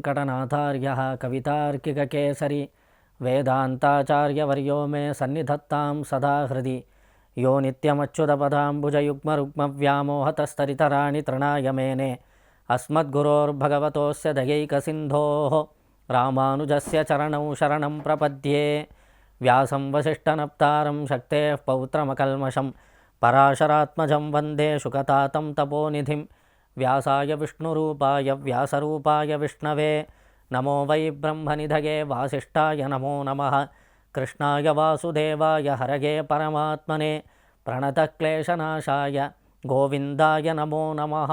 वेङ्कटनाथार्यः कवितार्किककेसरी वेदान्ताचार्यवर्यो मे सन्निधत्तां सदा हृदि यो नित्यमच्युतपदाम्बुजयुग्मरुग्मव्यामोहतस्तरितराणि तृणाय मेने अस्मद्गुरोर्भगवतोऽस्य दयैकसिन्धोः रामानुजस्य चरणौ शरणं प्रपद्ये व्यासं वसिष्ठनप्तारं शक्तेः पौत्रमकल्मषं पराशरात्मजं वन्दे शुकतातं तपोनिधिं व्यासाय विष्णुरूपाय व्यासरूपाय विष्णवे नमो वै ब्रह्मनिधये वासिष्ठाय नमो नमः कृष्णाय वासुदेवाय हरये परमात्मने प्रणतक्लेशनाशाय ಗೋವಿಂದಾಯ ನಮೋ ನಮಃ.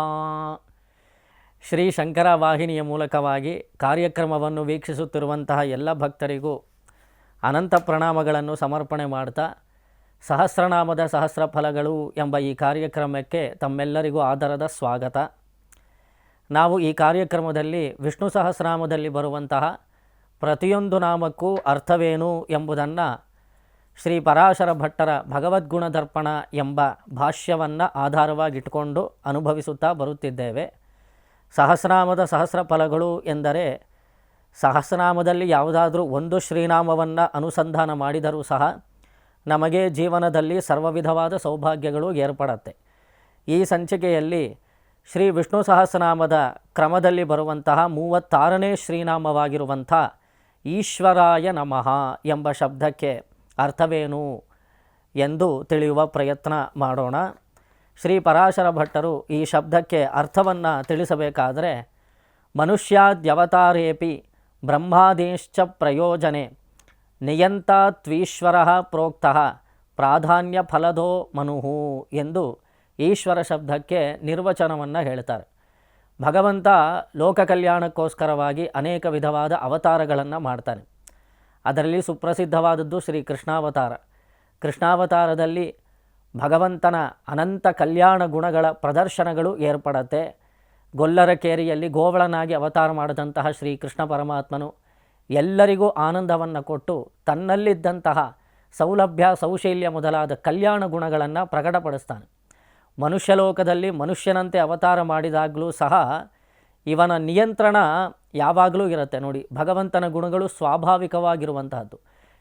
ಶ್ರೀ ಶಂಕರ ವಾಹಿನಿಯ ಮೂಲಕವಾಗಿ ಕಾರ್ಯಕ್ರಮವನ್ನು ವೀಕ್ಷಿಸುತ್ತಿರುವಂತಹ ಎಲ್ಲ ಭಕ್ತರಿಗೂ ಅನಂತ ಪ್ರಣಾಮಗಳನ್ನು ಸಮರ್ಪಣೆ ಮಾಡ್ತಾ ಸಹಸ್ರನಾಮದ ಸಹಸ್ರ ಫಲಗಳು ಎಂಬ ಈ ಕಾರ್ಯಕ್ರಮಕ್ಕೆ ತಮ್ಮೆಲ್ಲರಿಗೂ ಆದರದ ಸ್ವಾಗತ. ನಾವು ಈ ಕಾರ್ಯಕ್ರಮದಲ್ಲಿ ವಿಷ್ಣು ಸಹಸ್ರನಾಮದಲ್ಲಿ ಬರುವಂತಹ ಪ್ರತಿಯೊಂದು ನಾಮಕ್ಕೂ ಅರ್ಥವೇನು ಎಂಬುದನ್ನು ಶ್ರೀ ಪರಾಶರ ಭಟ್ಟರ ಭಗವದ್ಗುಣದರ್ಪಣ ಎಂಬ ಭಾಷ್ಯವನ್ನು ಆಧಾರವಾಗಿಟ್ಟುಕೊಂಡು ಅನುಭವಿಸುತ್ತಾ ಬರುತ್ತಿದ್ದೇವೆ. ಸಹಸ್ರನಾಮದ ಸಹಸ್ರ ಫಲಗಳು ಎಂದರೆ ಸಹಸ್ರನಾಮದಲ್ಲಿ ಯಾವುದಾದ್ರೂ ಒಂದು ಶ್ರೀನಾಮವನ್ನು ಅನುಸಂಧಾನ ಮಾಡಿದರೂ ಸಹ ನಮಗೆ ಜೀವನದಲ್ಲಿ ಸರ್ವವಿಧವಾದ ಸೌಭಾಗ್ಯಗಳು ಏರ್ಪಡುತ್ತೆ. ಈ ಸಂಚಿಕೆಯಲ್ಲಿ ಶ್ರೀ ವಿಷ್ಣು ಸಹಸ್ರನಾಮದ ಕ್ರಮದಲ್ಲಿ ಬರುವಂತಹ 36ನೇ ಶ್ರೀನಾಮವಾಗಿರುವಂಥ ಈಶ್ವರಾಯ ನಮಃ ಎಂಬ ಶಬ್ದಕ್ಕೆ ಅರ್ಥವೇನು ಎಂದು ತಿಳಿಯುವ ಪ್ರಯತ್ನ ಮಾಡೋಣ. ಶ್ರೀ ಪರಾಶರ ಭಟ್ಟರು ಈ ಶಬ್ದಕ್ಕೆ ಅರ್ಥವನ್ನು ತಿಳಿಸಬೇಕಾದರೆ ಮನುಷ್ಯಾದ್ಯವತಾರೇಪಿ ಬ್ರಹ್ಮಾದೀಶ್ಚ ಪ್ರಯೋಜನೆ ನಿಯಂತಾತ್ವೀಶ್ವರ ಪ್ರೋಕ್ತಃ ಪ್ರಾಧಾನ್ಯ ಫಲದೋ ಮನುಹು ಎಂದು ಈಶ್ವರ ಶಬ್ದಕ್ಕೆ ನಿರ್ವಚನವನ್ನು ಹೇಳ್ತಾರೆ. ಭಗವಂತ ಲೋಕ ಕಲ್ಯಾಣಕ್ಕೋಸ್ಕರವಾಗಿ ಅನೇಕ ವಿಧವಾದ ಅವತಾರಗಳನ್ನು ಮಾಡ್ತಾನೆ. ಅದರಲ್ಲಿ ಸುಪ್ರಸಿದ್ಧವಾದದ್ದು ಶ್ರೀ ಕೃಷ್ಣಾವತಾರ. ಕೃಷ್ಣಾವತಾರದಲ್ಲಿ ಭಗವಂತನ ಅನಂತ ಕಲ್ಯಾಣ ಗುಣಗಳ ಪ್ರದರ್ಶನಗಳು ಏರ್ಪಡತ್ತೆ. ಗೊಲ್ಲರ ಕೇರಿಯಲ್ಲಿ ಗೋವಳನಾಗಿ ಅವತಾರ ಮಾಡಿದಂತಹ ಶ್ರೀ ಕೃಷ್ಣ ಪರಮಾತ್ಮನು ಎಲ್ಲರಿಗೂ ಆನಂದವನ್ನು ಕೊಟ್ಟು ತನ್ನಲ್ಲಿದ್ದಂತಹ ಸೌಲಭ್ಯ ಸೌಶಲ್ಯ ಮೊದಲಾದ ಕಲ್ಯಾಣ ಗುಣಗಳನ್ನು ಪ್ರಕಟಪಡಿಸ್ತಾನೆ. ಮನುಷ್ಯಲೋಕದಲ್ಲಿ ಮನುಷ್ಯನಂತೆ ಅವತಾರ ಮಾಡಿದಾಗಲೂ ಸಹ ಇವನ ನಿಯಂತ್ರಣ ಯಾವಾಗಲೂ ಇರುತ್ತೆ. ನೋಡಿ, ಭಗವಂತನ ಗುಣಗಳು ಸ್ವಾಭಾವಿಕವಾಗಿರುವಂತಹದ್ದು.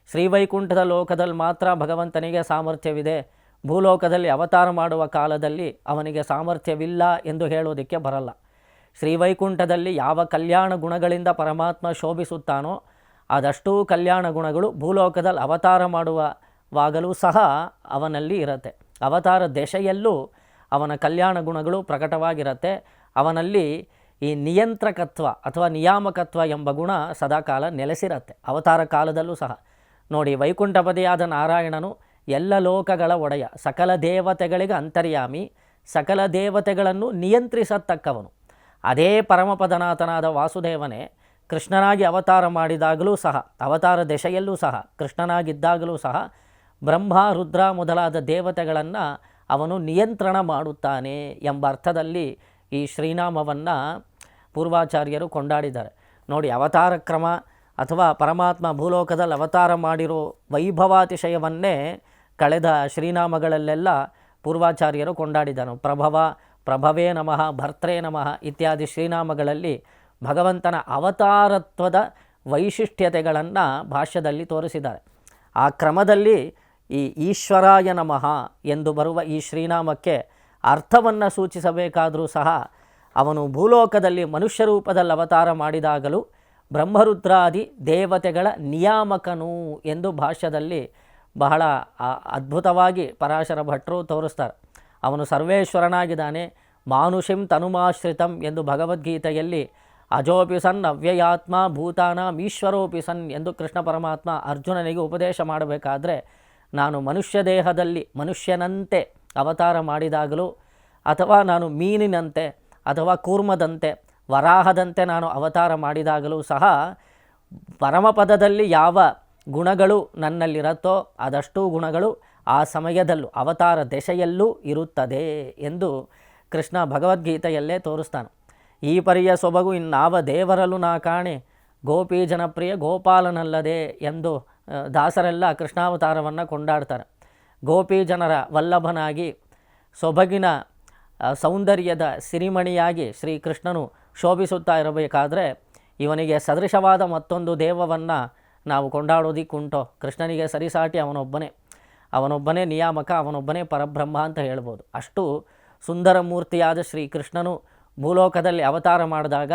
ಶ್ರೀವೈಕುಂಠದ ಲೋಕದಲ್ಲಿ ಮಾತ್ರ ಭಗವಂತನಿಗೆ ಸಾಮರ್ಥ್ಯವಿದೆ, ಭೂಲೋಕದಲ್ಲಿ ಅವತಾರ ಮಾಡುವ ಕಾಲದಲ್ಲಿ ಅವನಿಗೆ ಸಾಮರ್ಥ್ಯವಿಲ್ಲ ಎಂದು ಹೇಳೋದಕ್ಕೆ ಬರಲ್ಲ. ಶ್ರೀವೈಕುಂಠದಲ್ಲಿ ಯಾವ ಕಲ್ಯಾಣ ಗುಣಗಳಿಂದ ಪರಮಾತ್ಮ ಶೋಭಿಸುತ್ತಾನೋ ಅದಷ್ಟೂ ಕಲ್ಯಾಣ ಗುಣಗಳು ಭೂಲೋಕದಲ್ಲಿ ಅವತಾರ ಮಾಡುವಾಗಲೂ ಸಹ ಅವನಲ್ಲಿ ಇರುತ್ತೆ. ಅವತಾರ ದೆಸೆಯಲ್ಲೂ ಅವನ ಕಲ್ಯಾಣ ಗುಣಗಳು ಪ್ರಕಟವಾಗಿರುತ್ತೆ. ಅವನಲ್ಲಿ ಈ ನಿಯಂತ್ರಕತ್ವ ಅಥವಾ ನಿಯಾಮಕತ್ವ ಎಂಬ ಗುಣ ಸದಾಕಾಲ ನೆಲೆಸಿರುತ್ತೆ. ಅವತಾರ ಕಾಲದಲ್ಲೂ ಸಹ ನೋಡಿ, ವೈಕುಂಠಪತಿಯಾದ ನಾರಾಯಣನು ಎಲ್ಲ ಲೋಕಗಳ ಒಡೆಯ, ಸಕಲ ದೇವತೆಗಳಿಗೆ ಅಂತರ್ಯಾಮಿ, ಸಕಲ ದೇವತೆಗಳನ್ನು ನಿಯಂತ್ರಿಸತಕ್ಕವನು. ಅದೇ ಪರಮಪದನಾಥನಾದ ವಾಸುದೇವನೇ ಕೃಷ್ಣನಾಗಿ ಅವತಾರ ಮಾಡಿದಾಗಲೂ ಸಹ, ಅವತಾರ ದೆಸೆಯಲ್ಲೂ ಸಹ ಕೃಷ್ಣನಾಗಿದ್ದಾಗಲೂ ಸಹ ಬ್ರಹ್ಮ ರುದ್ರ ಮೊದಲಾದ ದೇವತೆಗಳನ್ನು ಅವನು ನಿಯಂತ್ರಣ ಮಾಡುತ್ತಾನೆ ಎಂಬ ಅರ್ಥದಲ್ಲಿ ಈ ಶ್ರೀನಾಮವನ್ನು ಪೂರ್ವಾಚಾರ್ಯರು ಕೊಂಡಾಡಿದ್ದಾರೆ. ನೋಡಿ, ಅವತಾರ ಕ್ರಮ ಅಥವಾ ಪರಮಾತ್ಮ ಭೂಲೋಕದಲ್ಲಿ ಅವತಾರ ಮಾಡಿರೋ ವೈಭವಾತಿಶಯವನ್ನೇ ಕಳೆದ ಶ್ರೀನಾಮಗಳಲ್ಲೆಲ್ಲ ಪೂರ್ವಾಚಾರ್ಯರು ಕೊಂಡಾಡಿದನು. ಪ್ರಭವ, ಪ್ರಭವೇ ನಮಃ, ಭರ್ತ್ರೇ ನಮಃ ಇತ್ಯಾದಿ ಶ್ರೀನಾಮಗಳಲ್ಲಿ ಭಗವಂತನ ಅವತಾರತ್ವದ ವೈಶಿಷ್ಟ್ಯತೆಗಳನ್ನು ಭಾಷ್ಯದಲ್ಲಿ ತೋರಿಸಿದ್ದಾರೆ. ಆ ಕ್ರಮದಲ್ಲಿ ಈ ಈಶ್ವರಾಯ ನಮಃ ಎಂದು ಬರುವ ಈ ಶ್ರೀನಾಮಕ್ಕೆ ಅರ್ಥವನ್ನು ಸೂಚಿಸಬೇಕಾದರೂ ಸಹ ಅವನು ಭೂಲೋಕದಲ್ಲಿ ಮನುಷ್ಯ ರೂಪದಲ್ಲಿ ಅವತಾರ ಮಾಡಿದಾಗಲೂ ಬ್ರಹ್ಮರುದ್ರಾದಿ ದೇವತೆಗಳ ನಿಯಾಮಕನು ಎಂದು ಭಾಷ್ಯದಲ್ಲಿ ಬಹಳ ಅದ್ಭುತವಾಗಿ ಪರಾಶರ ಭಟ್ರು ತೋರಿಸ್ತಾರೆ. ಅವನು ಸರ್ವೇಶ್ವರನಾಗಿದ್ದಾನೆ. ಮಾನುಷಿಂ ತನುಮಾಶ್ರಿತಂ ಎಂದು ಭಗವದ್ಗೀತೆಯಲ್ಲಿ ಅಜೋಪಿ ಸನ್ ಅವ್ಯಯಾತ್ಮ ಭೂತಾನಾಂ ಈಶ್ವರೋಪಿ ಸನ್ ಎಂದು ಕೃಷ್ಣ ಪರಮಾತ್ಮ ಅರ್ಜುನನಿಗೆ ಉಪದೇಶ ಮಾಡಬೇಕಾದ್ರೆ, ನಾನು ಮನುಷ್ಯ ದೇಹದಲ್ಲಿ ಮನುಷ್ಯನಂತೆ ಅವತಾರ ಮಾಡಿದಾಗಲೂ ಅಥವಾ ನಾನು ಮೀನಿನಂತೆ ಅಥವಾ ಕೂರ್ಮದಂತೆ ವರಾಹದಂತೆ ನಾನು ಅವತಾರ ಮಾಡಿದಾಗಲೂ ಸಹ ಪರಮಪದದಲ್ಲಿ ಯಾವ ಗುಣಗಳು ನನ್ನಲ್ಲಿರುತ್ತೋ ಅದಷ್ಟೂ ಗುಣಗಳು ಆ ಸಮಯದಲ್ಲೂ ಅವತಾರ ದೆಸೆಯಲ್ಲೂ ಇರುತ್ತದೆ ಎಂದು ಕೃಷ್ಣ ಭಗವದ್ಗೀತೆಯಲ್ಲೇ ತೋರಿಸ್ತಾನೆ. ಈ ಪರಿಯ ಸೊಬಗು ಇನ್ನಾವ ದೇವರಲ್ಲೂ ನಾ ಕಾಣೆ, ಗೋಪಿ ಜನಪ್ರಿಯ ಗೋಪಾಲನಲ್ಲದೆ ಎಂದು ದಾಸರೆಲ್ಲ ಕೃಷ್ಣಾವತಾರವನ್ನು ಕೊಂಡಾಡ್ತಾರೆ. ಗೋಪಿ ಜನರ ವಲ್ಲಭನಾಗಿ ಸೊಬಗಿನ ಸೌಂದರ್ಯದ ಸಿರಿಮಣಿಯಾಗಿ ಶ್ರೀಕೃಷ್ಣನು ಶೋಭಿಸುತ್ತಾ ಇರಬೇಕಾದ್ರೆ ಇವನಿಗೆ ಸದೃಶವಾದ ಮತ್ತೊಂದು ದೇವವನ್ನು ನಾವು ಕೊಂಡಾಡೋದಿಕ್ಕುಂಟೋ? ಕೃಷ್ಣನಿಗೆ ಸರಿಸಾಟಿ ಅವನೊಬ್ಬನೇ ನಿಯಾಮಕ, ಅವನೊಬ್ಬನೇ ಪರಬ್ರಹ್ಮ ಅಂತ ಹೇಳ್ಬೋದು. ಅಷ್ಟು ಸುಂದರ ಮೂರ್ತಿಯಾದ ಶ್ರೀಕೃಷ್ಣನು ಭೂಲೋಕದಲ್ಲಿ ಅವತಾರ ಮಾಡಿದಾಗ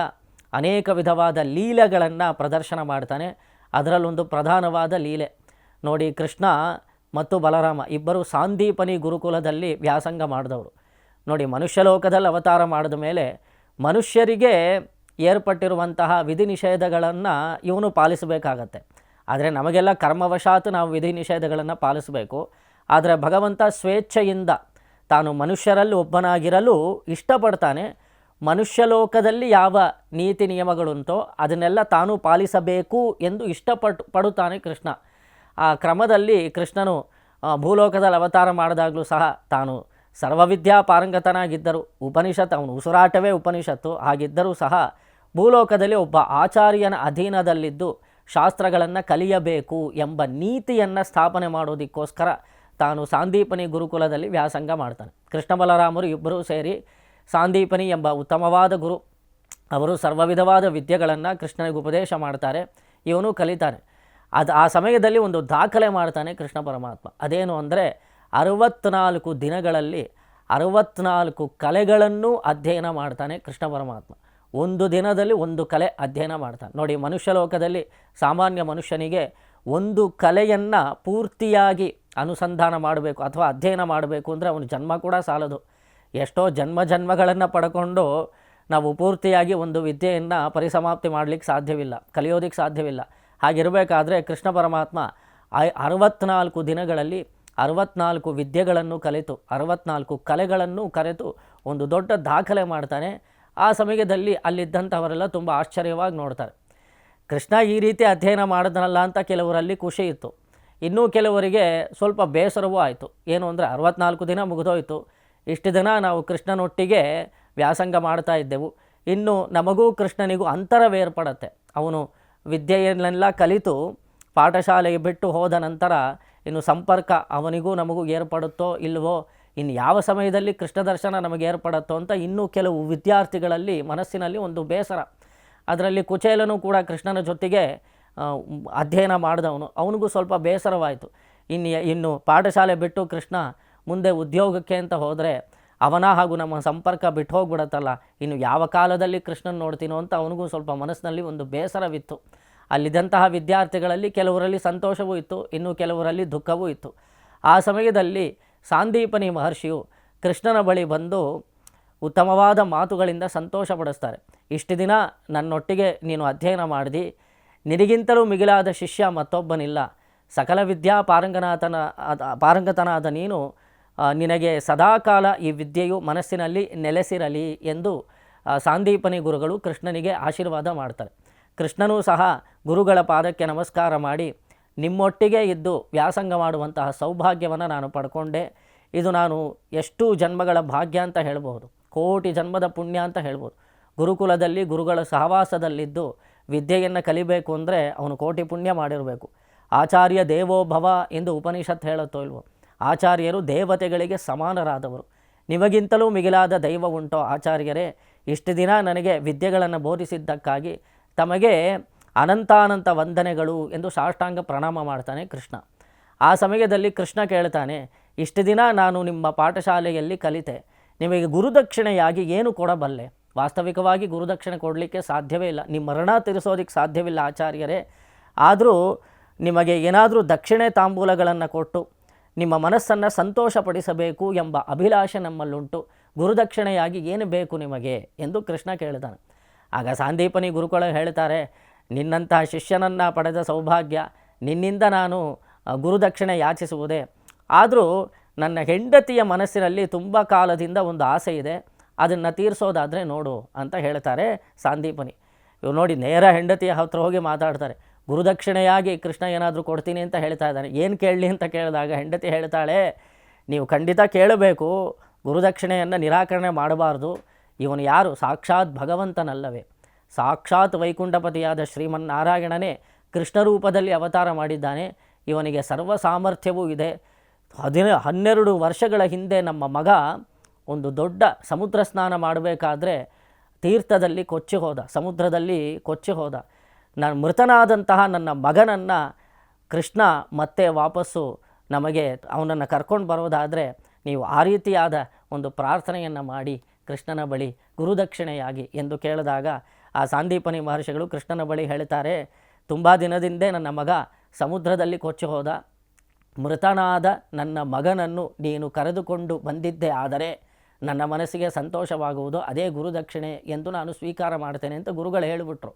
ಅನೇಕ ವಿಧವಾದ ಲೀಲೆಗಳನ್ನು ಪ್ರದರ್ಶನ ಮಾಡ್ತಾನೆ. ಅದರಲ್ಲೊಂದು ಪ್ರಧಾನವಾದ ಲೀಲೆ ನೋಡಿ, ಕೃಷ್ಣ ಮತ್ತು ಬಲರಾಮ ಇಬ್ಬರು ಸಾಂದೀಪನಿ ಗುರುಕುಲದಲ್ಲಿ ವ್ಯಾಸಂಗ ಮಾಡಿದವರು. ನೋಡಿ, ಮನುಷ್ಯ ಲೋಕದಲ್ಲಿ ಅವತಾರ ಮಾಡಿದ ಮೇಲೆ ಮನುಷ್ಯರಿಗೆ ಏರ್ಪಟ್ಟಿರುವಂತಹ ವಿಧಿ ನಿಷೇಧಗಳನ್ನು ಇವನು ಪಾಲಿಸಬೇಕಾಗತ್ತೆ. ಆದರೆ ನಮಗೆಲ್ಲ ಕರ್ಮವಶಾತ್ ನಾವು ವಿಧಿ ನಿಷೇಧಗಳನ್ನು ಪಾಲಿಸಬೇಕು. ಆದರೆ ಭಗವಂತ ಸ್ವೇಚ್ಛೆಯಿಂದ ತಾನು ಮನುಷ್ಯರಲ್ಲಿ ಒಬ್ಬನಾಗಿರಲು ಇಷ್ಟಪಡ್ತಾನೆ. ಮನುಷ್ಯ ಲೋಕದಲ್ಲಿ ಯಾವ ನೀತಿ ನಿಯಮಗಳುಂಟೋ ಅದನ್ನೆಲ್ಲ ತಾನು ಪಾಲಿಸಬೇಕು ಎಂದು ಪಡುತ್ತಾನೆ ಕೃಷ್ಣ. ಆ ಕ್ರಮದಲ್ಲಿ ಕೃಷ್ಣನು ಭೂಲೋಕದಲ್ಲಿ ಅವತಾರ ಮಾಡಿದಾಗಲೂ ಸಹ ತಾನು ಸರ್ವವಿದ್ಯಾ ಪಾರಂಗತನಾಗಿದ್ದರು. ಅವನು ಉಸಿರಾಟವೇ ಉಪನಿಷತ್ತು. ಹಾಗಿದ್ದರೂ ಸಹ ಭೂಲೋಕದಲ್ಲಿ ಒಬ್ಬ ಆಚಾರ್ಯನ ಅಧೀನದಲ್ಲಿದ್ದು ಶಾಸ್ತ್ರಗಳನ್ನು ಕಲಿಯಬೇಕು ಎಂಬ ನೀತಿಯನ್ನು ಸ್ಥಾಪನೆ ಮಾಡೋದಕ್ಕೋಸ್ಕರ ತಾನು ಸಾಂದೀಪನಿ ಗುರುಕುಲದಲ್ಲಿ ವ್ಯಾಸಂಗ ಮಾಡ್ತಾನೆ. ಕೃಷ್ಣ ಬಲರಾಮರು ಇಬ್ಬರೂ ಸೇರಿ ಸಾಂದೀಪನಿ ಎಂಬ ಉತ್ತಮವಾದ ಗುರು, ಅವರು ಸರ್ವವಿಧವಾದ ವಿದ್ಯೆಗಳನ್ನು ಕೃಷ್ಣನಿಗೆ ಉಪದೇಶ ಮಾಡ್ತಾರೆ. ಇವನು ಕಲಿತಾನೆ. ಆ ಸಮಯದಲ್ಲಿ ಒಂದು ದಾಖಲೆ ಮಾಡ್ತಾನೆ ಕೃಷ್ಣ ಪರಮಾತ್ಮ. ಅದೇನು ಅಂದರೆ 64 ದಿನಗಳಲ್ಲಿ 64 ಕಲೆಗಳನ್ನು ಅಧ್ಯಯನ ಮಾಡ್ತಾನೆ ಕೃಷ್ಣ ಪರಮಾತ್ಮ. ಒಂದು ದಿನದಲ್ಲಿ ಒಂದು ಕಲೆ ಅಧ್ಯಯನ ಮಾಡ್ತಾನೆ. ನೋಡಿ, ಮನುಷ್ಯ ಲೋಕದಲ್ಲಿ ಸಾಮಾನ್ಯ ಮನುಷ್ಯನಿಗೆ ಒಂದು ಕಲೆಯನ್ನು ಪೂರ್ತಿಯಾಗಿ ಅನುಸಂಧಾನ ಮಾಡಬೇಕು ಅಥವಾ ಅಧ್ಯಯನ ಮಾಡಬೇಕು ಅಂದರೆ ಅವನ ಜನ್ಮ ಕೂಡ ಸಾಲದು. ಎಷ್ಟೋ ಜನ್ಮಗಳನ್ನು ಪಡ್ಕೊಂಡು ನಾವು ಪೂರ್ತಿಯಾಗಿ ಒಂದು ವಿದ್ಯೆಯನ್ನು ಪರಿಸಮಾಪ್ತಿ ಮಾಡಲಿಕ್ಕೆ ಸಾಧ್ಯವಿಲ್ಲ, ಕಲಿಯೋದಕ್ಕೆ ಸಾಧ್ಯವಿಲ್ಲ. ಹಾಗಿರಬೇಕಾದ್ರೆ ಕೃಷ್ಣ ಪರಮಾತ್ಮ 64 ದಿನಗಳಲ್ಲಿ 64 ವಿದ್ಯೆಗಳನ್ನು ಕಲಿತು 64 ಕಲೆಗಳನ್ನು ಕರೆತು ಒಂದು ದೊಡ್ಡ ದಾಖಲೆ ಮಾಡ್ತಾನೆ. ಆ ಸಮಯದಲ್ಲಿ ಅಲ್ಲಿದ್ದಂಥವರೆಲ್ಲ ತುಂಬ ಆಶ್ಚರ್ಯವಾಗಿ ನೋಡ್ತಾರೆ. ಕೃಷ್ಣ ಈ ರೀತಿ ಅಧ್ಯಯನ ಮಾಡಿದ್ನಲ್ಲ ಅಂತ ಕೆಲವರಲ್ಲಿ ಖುಷಿ ಇತ್ತು. ಇನ್ನೂ ಕೆಲವರಿಗೆ ಸ್ವಲ್ಪ ಬೇಸರವೂ ಆಯಿತು. ಏನು ಅಂದರೆ 64 ದಿನ ಮುಗಿದೋಯ್ತು, ಇಷ್ಟು ದಿನ ನಾವು ಕೃಷ್ಣನೊಟ್ಟಿಗೆ ವ್ಯಾಸಂಗ ಮಾಡ್ತಾ ಇದ್ದೆವು, ಇನ್ನು ನಮಗೂ ಕೃಷ್ಣನಿಗೂ ಅಂತರವೇರ್ಪಡತ್ತೆ. ಅವನು ವಿದ್ಯೆಯನ್ನೆಲ್ಲ ಕಲಿತು ಪಾಠಶಾಲೆಗೆ ಬಿಟ್ಟು ಹೋದ ನಂತರ ಇನ್ನು ಸಂಪರ್ಕ ಅವನಿಗೂ ನಮಗೂ ಏರ್ಪಡುತ್ತೋ ಇಲ್ಲವೋ, ಇನ್ನು ಯಾವ ಸಮಯದಲ್ಲಿ ಕೃಷ್ಣ ದರ್ಶನ ನಮಗೆ ಏರ್ಪಡುತ್ತೋ ಅಂತ ಇನ್ನೂ ಕೆಲವು ವಿದ್ಯಾರ್ಥಿಗಳಲ್ಲಿ ಮನಸ್ಸಿನಲ್ಲಿ ಒಂದು ಬೇಸರ. ಅದರಲ್ಲಿ ಕುಚೇಲನು ಕೂಡ ಕೃಷ್ಣನ ಜೊತೆಗೆ ಅಧ್ಯಯನ ಮಾಡಿದವನು, ಅವನಿಗೂ ಸ್ವಲ್ಪ ಬೇಸರವಾಯಿತು. ಇನ್ನು ಪಾಠಶಾಲೆ ಬಿಟ್ಟು ಕೃಷ್ಣ ಮುಂದೆ ಉದ್ಯೋಗಕ್ಕೆ ಅಂತ ಹೋದರೆ ಅವನ ಹಾಗೂ ನಮ್ಮ ಸಂಪರ್ಕ ಬಿಟ್ಟು ಹೋಗ್ಬಿಡತ್ತಲ್ಲ, ಇನ್ನು ಯಾವ ಕಾಲದಲ್ಲಿ ಕೃಷ್ಣನ ನೋಡ್ತೀನೋ ಅಂತ ಅವನಿಗೂ ಸ್ವಲ್ಪ ಮನಸ್ಸಿನಲ್ಲಿ ಒಂದು ಬೇಸರವಿತ್ತು. ಅಲ್ಲಿದ್ದಂತಹ ವಿದ್ಯಾರ್ಥಿಗಳಲ್ಲಿ ಕೆಲವರಲ್ಲಿ ಸಂತೋಷವೂ ಇತ್ತು, ಇನ್ನು ಕೆಲವರಲ್ಲಿ ದುಃಖವೂ ಇತ್ತು. ಆ ಸಮಯದಲ್ಲಿ ಸಾಂದೀಪನಿ ಮಹರ್ಷಿಯು ಕೃಷ್ಣನ ಬಳಿ ಬಂದು ಉತ್ತಮವಾದ ಮಾತುಗಳಿಂದ ಸಂತೋಷಪಡಿಸ್ತಾರೆ. ಇಷ್ಟು ದಿನ ನನ್ನೊಟ್ಟಿಗೆ ನೀನು ಅಧ್ಯಯನ ಮಾಡಿದಿ, ನಿನಗಿಂತಲೂ ಮಿಗಿಲಾದ ಶಿಷ್ಯ ಮತ್ತೊಬ್ಬನಿಲ್ಲ, ಸಕಲ ವಿದ್ಯಾ ಪಾರಂಗತನಾದ ನೀನು, ನಿನಗೆ ಸದಾಕಾಲ ಈ ವಿದ್ಯೆಯು ಮನಸ್ಸಿನಲ್ಲಿ ನೆಲೆಸಿರಲಿ ಎಂದು ಸಾಂದೀಪನಿ ಗುರುಗಳು ಕೃಷ್ಣನಿಗೆ ಆಶೀರ್ವಾದ ಮಾಡ್ತಾರೆ. ಕೃಷ್ಣನೂ ಸಹ ಗುರುಗಳ ಪಾದಕ್ಕೆ ನಮಸ್ಕಾರ ಮಾಡಿ, ನಿಮ್ಮೊಟ್ಟಿಗೆ ಇದ್ದು ವ್ಯಾಸಂಗ ಮಾಡುವಂತಹ ಸೌಭಾಗ್ಯವನ್ನು ನಾನು ಪಡ್ಕೊಂಡೆ. ಇದು ನಾನು ಎಷ್ಟು ಜನ್ಮಗಳ ಭಾಗ್ಯ ಅಂತ ಹೇಳ್ಬೋದು, ಕೋಟಿ ಜನ್ಮದ ಪುಣ್ಯ ಅಂತ ಹೇಳ್ಬೋದು. ಗುರುಕುಲದಲ್ಲಿ ಗುರುಗಳ ಸಹವಾಸದಲ್ಲಿದ್ದು ವಿದ್ಯೆಯನ್ನು ಕಲಿಬೇಕು ಅಂದರೆ ಅವನು ಕೋಟಿ ಪುಣ್ಯ ಮಾಡಿರಬೇಕು. ಆಚಾರ್ಯ ದೇವೋಭವ ಎಂದು ಉಪನಿಷತ್ ಹೇಳುತ್ತೋ ಇಲ್ವೋ, ಆಚಾರ್ಯರು ದೇವತೆಗಳಿಗೆ ಸಮಾನರಾದವರು. ನಿಮಗಿಂತಲೂ ಮಿಗಿಲಾದ ದೈವ ಉಂಟೋ ಆಚಾರ್ಯರೇ, ಇಷ್ಟು ದಿನ ನನಗೆ ವಿದ್ಯೆಗಳನ್ನು ಬೋಧಿಸಿದ್ದಕ್ಕಾಗಿ ತಮಗೆ ಅನಂತಾನಂತ ವಂದನೆಗಳು ಎಂದು ಸಾಷ್ಟಾಂಗ ಪ್ರಣಾಮ ಮಾಡ್ತಾನೆ ಕೃಷ್ಣ. ಆ ಸಮಯದಲ್ಲಿ ಕೃಷ್ಣ ಕೇಳ್ತಾನೆ, ಇಷ್ಟು ದಿನ ನಾನು ನಿಮ್ಮ ಪಾಠಶಾಲೆಯಲ್ಲಿ ಕಲಿತೆ, ನಿಮಗೆ ಗುರುದಕ್ಷಿಣೆಯಾಗಿ ಏನು ಕೊಡಬಲ್ಲೆ? ವಾಸ್ತವಿಕವಾಗಿ ಗುರುದಕ್ಷಿಣೆ ಕೊಡಲಿಕ್ಕೆ ಸಾಧ್ಯವೇ ಇಲ್ಲ, ನಿಮ್ಮ ಋಣ ತೀರಿಸೋದಕ್ಕೆ ಸಾಧ್ಯವಿಲ್ಲ ಆಚಾರ್ಯರೇ. ಆದರೂ ನಿಮಗೆ ಏನಾದರೂ ದಕ್ಷಿಣೆ ತಾಂಬೂಲಗಳನ್ನು ಕೊಟ್ಟು ನಿಮ್ಮ ಮನಸ್ಸನ್ನು ಸಂತೋಷಪಡಿಸಬೇಕು ಎಂಬ ಅಭಿಲಾಷೆ ನಮ್ಮಲ್ಲುಂಟು, ಗುರುದಕ್ಷಿಣೆಯಾಗಿ ಏನು ಬೇಕು ನಿಮಗೆ ಎಂದು ಕೃಷ್ಣ ಕೇಳ್ತಾನೆ. ಆಗ ಸಾಂದೀಪನಿ ಗುರುಗಳು ಹೇಳ್ತಾರೆ, ನಿನ್ನಂತಹ ಶಿಷ್ಯನನ್ನು ಪಡೆದ ಸೌಭಾಗ್ಯ, ನಿನ್ನಿಂದ ನಾನು ಗುರುದಕ್ಷಿಣೆ ಯಾಚಿಸುವುದೇ. ಆದರೂ ನನ್ನ ಹೆಂಡತಿಯ ಮನಸ್ಸಿನಲ್ಲಿ ತುಂಬ ಕಾಲದಿಂದ ಒಂದು ಆಸೆ ಇದೆ, ಅದನ್ನು ತೀರಿಸೋದಾದರೆ ನೋಡು ಅಂತ ಹೇಳ್ತಾರೆ ಸಾಂದೀಪನಿ. ಇವು ನೋಡಿ, ನೇರ ಹೆಂಡತಿಯ ಹತ್ರ ಹೋಗಿ ಮಾತಾಡ್ತಾರೆ. ಗುರುದಕ್ಷಿಣೆಯಾಗಿ ಕೃಷ್ಣ ಏನಾದರೂ ಕೊಡ್ತೀನಿ ಅಂತ ಹೇಳ್ತಾ ಇದ್ದಾನೆ, ಏನು ಕೇಳಲಿ ಅಂತ ಕೇಳಿದಾಗ ಹೆಂಡತಿ ಹೇಳ್ತಾಳೆ, ನೀವು ಖಂಡಿತ ಕೇಳಬೇಕು, ಗುರುದಕ್ಷಿಣೆಯನ್ನು ನಿರಾಕರಣೆ ಮಾಡಬಾರ್ದು. ಇವನು ಯಾರು? ಸಾಕ್ಷಾತ್ ಭಗವಂತನಲ್ಲವೇ, ಸಾಕ್ಷಾತ್ ವೈಕುಂಠಪತಿಯಾದ ಶ್ರೀಮನ್ನಾರಾಯಣನೇ ಕೃಷ್ಣ ರೂಪದಲ್ಲಿ ಅವತಾರ ಮಾಡಿದ್ದಾನೆ. ಇವನಿಗೆ ಸರ್ವ ಸಾಮರ್ಥ್ಯವೂ ಇದೆ. 12 ವರ್ಷಗಳ ಹಿಂದೆ ನಮ್ಮ ಮಗ ಒಂದು ದೊಡ್ಡ ಸಮುದ್ರ ಸ್ನಾನ ಮಾಡಬೇಕಾದ್ರೆ ತೀರ್ಥದಲ್ಲಿ ಕೊಚ್ಚಿ ಹೋದ, ಸಮುದ್ರದಲ್ಲಿ ಕೊಚ್ಚಿ ಹೋದ. ನಾನು ಮೃತನಾದಂತಹ ನನ್ನ ಮಗನನ್ನು ಕೃಷ್ಣ ಮತ್ತೆ ವಾಪಸ್ಸು ನಮಗೆ ಅವನನ್ನು ಕರ್ಕೊಂಡು ಬರೋದಾದರೆ ನೀವು ಆ ರೀತಿಯಾದ ಒಂದು ಪ್ರಾರ್ಥನೆಯನ್ನು ಮಾಡಿ ಕೃಷ್ಣನ ಬಳಿ ಗುರುದಕ್ಷಿಣೆಯಾಗಿ ಎಂದು ಕೇಳಿದಾಗ ಆ ಸಾಂದೀಪನಿ ಮಹರ್ಷಿಗಳು ಕೃಷ್ಣನ ಬಳಿ ಹೇಳ್ತಾರೆ, ತುಂಬ ದಿನದಿಂದೇ ನನ್ನ ಮಗ ಸಮುದ್ರದಲ್ಲಿ ಕೊಚ್ಚಿ ಹೋದ, ಮೃತನಾದ ನನ್ನ ಮಗನನ್ನು ನೀನು ಕರೆದುಕೊಂಡು ಬಂದಿದ್ದೆ ಆದರೆ ನನ್ನ ಮನಸ್ಸಿಗೆ ಸಂತೋಷವಾಗುವುದು, ಅದೇ ಗುರುದಕ್ಷಿಣೆ ಎಂದು ನಾನು ಸ್ವೀಕಾರ ಮಾಡ್ತೇನೆ ಅಂತ ಗುರುಗಳು ಹೇಳಿಬಿಟ್ರು.